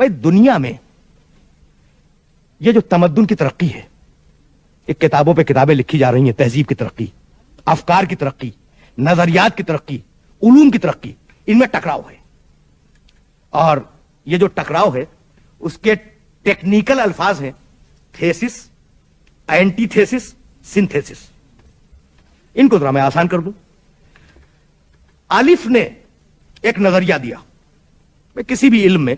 بھائی دنیا میں یہ جو تمدن کی ترقی ہے، ایک کتابوں پہ کتابیں لکھی جا رہی ہیں، تہذیب کی ترقی، افکار کی ترقی، نظریات کی ترقی، علوم کی ترقی، ان میں ٹکراؤ ہے. اور یہ جو ٹکراؤ ہے اس کے ٹیکنیکل الفاظ ہیں تھیسس، اینٹی تھیسس، سنتھیسس. ان کو ذرا میں آسان کر دوں. الف نے ایک نظریہ دیا، کسی بھی علم میں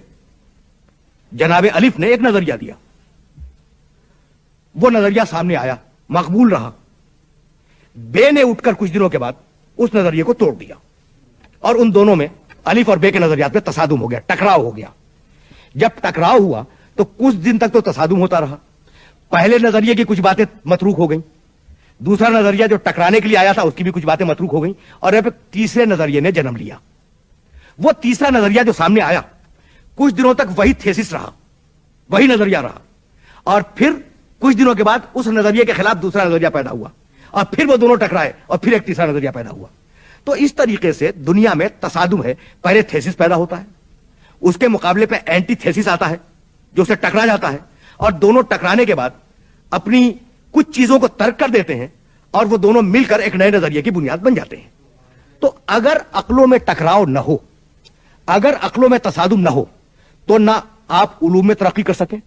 جناب الف نے ایک نظریہ دیا، وہ نظریہ سامنے آیا، مقبول رہا. بے نے اٹھ کر کچھ دنوں کے بعد اس نظریے کو توڑ دیا، اور ان دونوں میں الف اور بے کے نظریات میں تصادم ہو گیا، ٹکراؤ ہو گیا. جب ٹکراؤ ہوا تو کچھ دن تک تو تصادم ہوتا رہا. پہلے نظریے کی کچھ باتیں متروک ہو گئیں، دوسرا نظریہ جو ٹکرانے کے لیے آیا تھا اس کی بھی کچھ باتیں متروک ہو گئیں، اور پھر تیسرے نظریے نے جنم لیا. وہ تیسرا نظریہ جو سامنے آیا کچھ دنوں تک وہی تھیسس رہا، وہی نظریہ رہا، اور پھر کچھ دنوں کے بعد اس نظریے کے خلاف دوسرا نظریہ پیدا ہوا، اور پھر وہ دونوں ٹکرائے، اور پھر ایک تیسرا نظریہ پیدا ہوا. تو اس طریقے سے دنیا میں تصادم ہے. پہلے تھیسس پیدا ہوتا ہے، اس کے مقابلے پہ اینٹی تھیسس آتا ہے جو اسے ٹکرا جاتا ہے، اور دونوں ٹکرانے کے بعد اپنی کچھ چیزوں کو ترک کر دیتے ہیں، اور وہ دونوں مل کر ایک نئے نظریے کی بنیاد بن جاتے ہیں. تو اگر عقلوں میں ٹکراؤ نہ ہو، اگر عقلوں میں تصادم نہ ہو، تو نہ آپ علوم میں ترقی کر سکیں،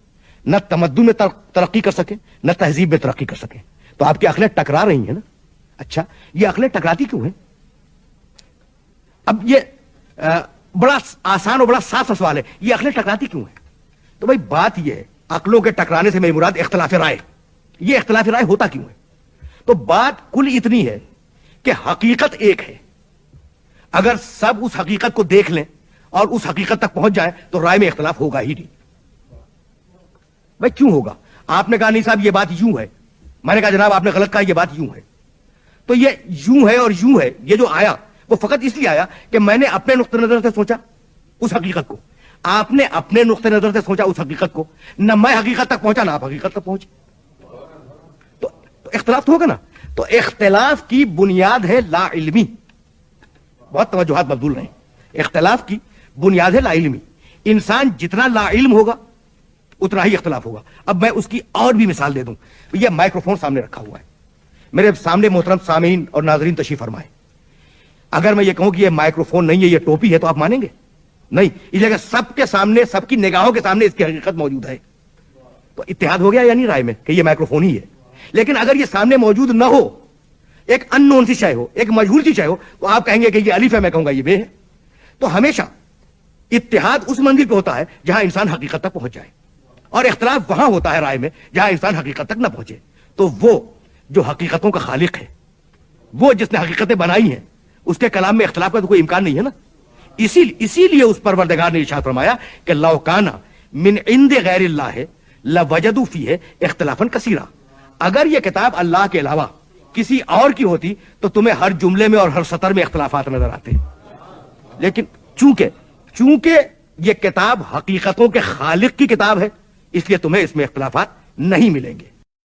نہ تمدن میں ترقی کر سکیں، نہ تہذیب میں ترقی کر سکیں. تو آپ کی عقلیں ٹکرا رہی ہیں نا. اچھا، یہ عقلیں ٹکراتی کیوں ہیں؟ اب یہ بڑا آسان اور بڑا صاف سوال ہے، یہ عقلیں ٹکراتی کیوں ہیں؟ تو بھائی بات یہ ہے، عقلوں کے ٹکرانے سے میری مراد اختلاف رائے. یہ اختلاف رائے ہوتا کیوں ہے؟ تو بات کل اتنی ہے کہ حقیقت ایک ہے. اگر سب اس حقیقت کو دیکھ لیں اور اس حقیقت تک پہنچ جائیں تو رائے میں اختلاف ہوگا ہی نہیں. بھائی کیوں ہوگا؟ آپ نے کہا نہیں صاحب یہ بات یوں ہے، میں نے کہا جناب آپ نے غلط کہا، یہ بات یوں ہے. تو یہ یوں ہے اور یوں ہے، یہ جو آیا وہ فقط اس لیے آیا کہ میں نے اپنے نقطہ نظر سے سوچا اس حقیقت کو، آپ نے اپنے نقطہ نظر سے سوچا اس حقیقت کو. نہ میں حقیقت تک پہنچا نہ آپ حقیقت تک پہنچے، تو اختلاف تو ہوگا نا. تو اختلاف کی بنیاد ہے لا علمی. بہت توجہات مبذول رہے ہیں. اختلاف کی بنیاد ہے لا علمی. انسان جتنا لا علم ہوگا اتنا ہی اختلاف ہوگا. اب میں اس کی اور بھی مثال دے دوں. یہ مائکروفون سامنے رکھا ہوا ہے، میرے سامنے محترم سامعین اور ناظرین تشریف فرمائے. اگر میں یہ کہوں کہ یہ مائکروفون نہیں ہے، یہ ٹوپی ہے، تو آپ مانیں گے؟ نہیں. اس لیے کہ سب کے سامنے، سب کی نگاہوں کے سامنے اس کی حقیقت موجود ہے. تو اتحاد ہو گیا یا نہیں رائے میں کہ یہ مائکروفون ہی ہے؟ لیکن اگر یہ سامنے موجود نہ ہو، ایک ان نون سی شے ہو، ایک مجہول سی شے ہو، تو آپ کہیں گے کہ یہ الف ہے، میں کہوں گا یہ بے ہے. تو ہمیشہ اتحاد اس منزل پہ ہوتا ہے جہاں انسان حقیقت تک پہنچ جائے، اور اختلاف وہاں ہوتا ہے رائے میں جہاں انسان حقیقت تک نہ پہنچے. تو وہ جو حقیقتوں کا خالق ہے، وہ جس نے حقیقتیں بنائی ہیں، اس کے کلام میں اختلاف کا تو کوئی امکان نہیں ہے نا. اسی لیے اس پروردگار نے ارشاد فرمایا کہ لو کان من عند غیر اللہ لوجدوا فیہ اختلافا کثیرا. اگر یہ کتاب اللہ کے علاوہ کسی اور کی ہوتی تو تمہیں ہر جملے میں اور ہر سطر میں اختلافات نظر آتے. لیکن چونکہ یہ کتاب حقیقتوں کے خالق کی کتاب ہے، اس لیے تمہیں اس میں اختلافات نہیں ملیں گے.